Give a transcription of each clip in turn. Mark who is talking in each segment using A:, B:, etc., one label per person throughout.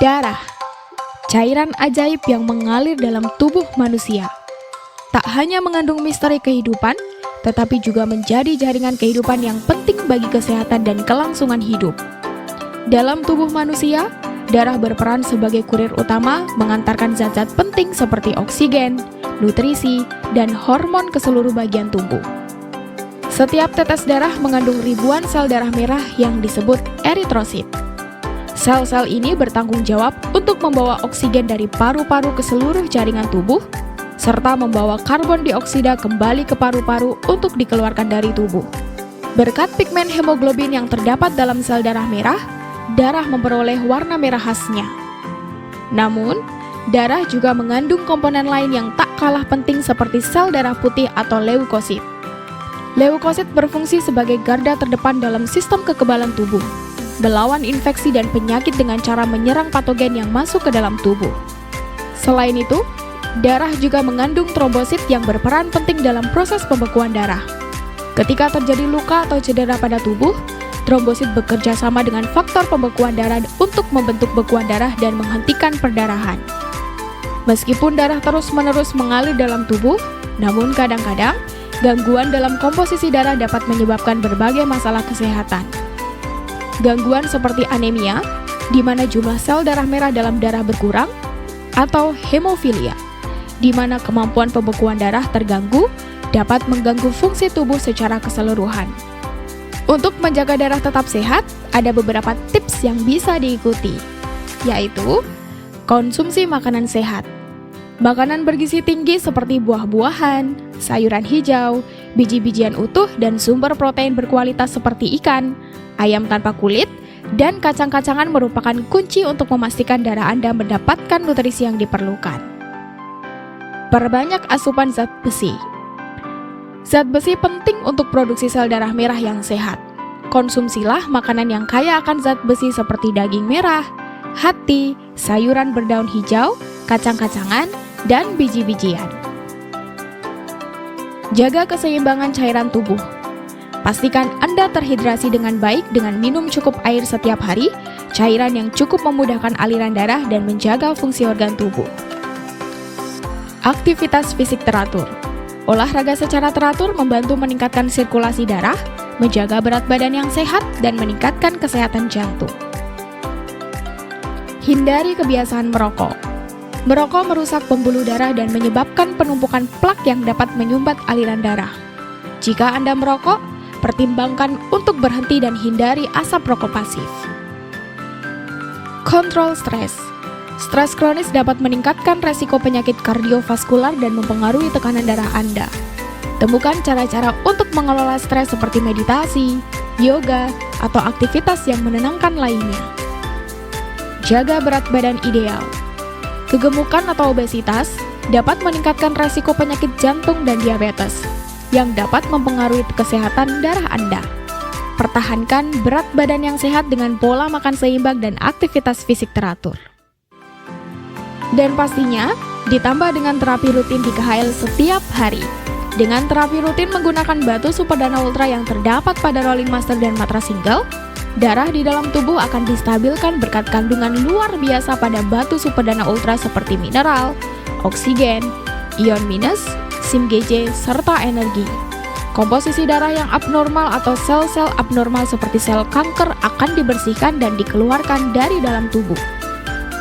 A: Darah, cairan ajaib yang mengalir dalam tubuh manusia. Tak hanya mengandung misteri kehidupan, tetapi juga menjadi jaringan kehidupan yang penting bagi kesehatan dan kelangsungan hidup. Dalam tubuh manusia, darah berperan sebagai kurir utama mengantarkan zat-zat penting seperti oksigen, nutrisi, dan hormon ke seluruh bagian tubuh. Setiap tetes darah mengandung ribuan sel darah merah yang disebut eritrosit. Sel-sel ini bertanggung jawab untuk membawa oksigen dari paru-paru ke seluruh jaringan tubuh, serta membawa karbon dioksida kembali ke paru-paru untuk dikeluarkan dari tubuh. Berkat pigmen hemoglobin yang terdapat dalam sel darah merah, darah memperoleh warna merah khasnya. Namun, darah juga mengandung komponen lain yang tak kalah penting seperti sel darah putih atau leukosit. Leukosit berfungsi sebagai garda terdepan dalam sistem kekebalan tubuh, melawan infeksi dan penyakit dengan cara menyerang patogen yang masuk ke dalam tubuh. Selain itu, darah juga mengandung trombosit yang berperan penting dalam proses pembekuan darah. Ketika terjadi luka atau cedera pada tubuh, trombosit bekerja sama dengan faktor pembekuan darah untuk membentuk bekuan darah dan menghentikan perdarahan. Meskipun darah terus-menerus mengalir dalam tubuh, namun kadang-kadang gangguan dalam komposisi darah dapat menyebabkan berbagai masalah kesehatan. Gangguan seperti anemia, di mana jumlah sel darah merah dalam darah berkurang, atau hemofilia, di mana kemampuan pembekuan darah terganggu, dapat mengganggu fungsi tubuh secara keseluruhan. Untuk menjaga darah tetap sehat, ada beberapa tips yang bisa diikuti, yaitu konsumsi makanan sehat. Makanan bergizi tinggi seperti buah-buahan, sayuran hijau, biji-bijian utuh, dan sumber protein berkualitas seperti ikan, ayam tanpa kulit, dan kacang-kacangan merupakan kunci untuk memastikan darah Anda mendapatkan nutrisi yang diperlukan. Perbanyak asupan zat besi. Zat besi penting untuk produksi sel darah merah yang sehat. Konsumsilah makanan yang kaya akan zat besi seperti daging merah, hati, sayuran berdaun hijau, kacang-kacangan, dan biji-bijian. Jaga keseimbangan cairan tubuh. Pastikan Anda terhidrasi dengan baik dengan minum cukup air setiap hari, cairan yang cukup memudahkan aliran darah dan menjaga fungsi organ tubuh. Aktivitas fisik teratur. Olahraga secara teratur membantu meningkatkan sirkulasi darah, menjaga berat badan yang sehat, dan meningkatkan kesehatan jantung. Hindari kebiasaan merokok. Merokok merusak pembuluh darah dan menyebabkan penumpukan plak yang dapat menyumbat aliran darah. Jika Anda merokok, pertimbangkan untuk berhenti dan hindari asap rokok pasif. Kontrol stres. Stres kronis dapat meningkatkan resiko penyakit kardiovaskular dan mempengaruhi tekanan darah Anda. Temukan cara-cara untuk mengelola stres seperti meditasi, yoga, atau aktivitas yang menenangkan lainnya. Jaga berat badan ideal. Kegemukan atau obesitas dapat meningkatkan resiko penyakit jantung dan diabetes, yang dapat mempengaruhi kesehatan darah Anda. Pertahankan berat badan yang sehat dengan pola makan seimbang dan aktivitas fisik teratur. Dan pastinya, ditambah dengan terapi rutin di KHL setiap hari. Dengan terapi rutin menggunakan batu superdana ultra yang terdapat pada rolling master dan matras single, darah di dalam tubuh akan distabilkan berkat kandungan luar biasa pada batu superdana ultra seperti mineral, oksigen, ion minus, SIM-GJ, serta energi. Komposisi darah yang abnormal atau sel-sel abnormal seperti sel kanker akan dibersihkan dan dikeluarkan dari dalam tubuh.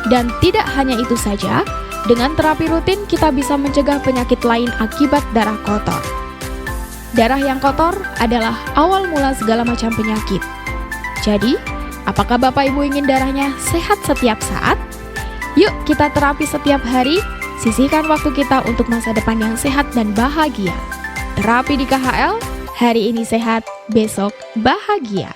A: Dan tidak hanya itu saja, dengan terapi rutin kita bisa mencegah penyakit lain akibat darah kotor. Darah yang kotor adalah awal mula segala macam penyakit. Jadi, apakah Bapak Ibu ingin darahnya sehat setiap saat? Yuk kita terapi setiap hari. Sisihkan waktu kita untuk masa depan yang sehat dan bahagia. Terapi di KHL, hari ini sehat, besok bahagia.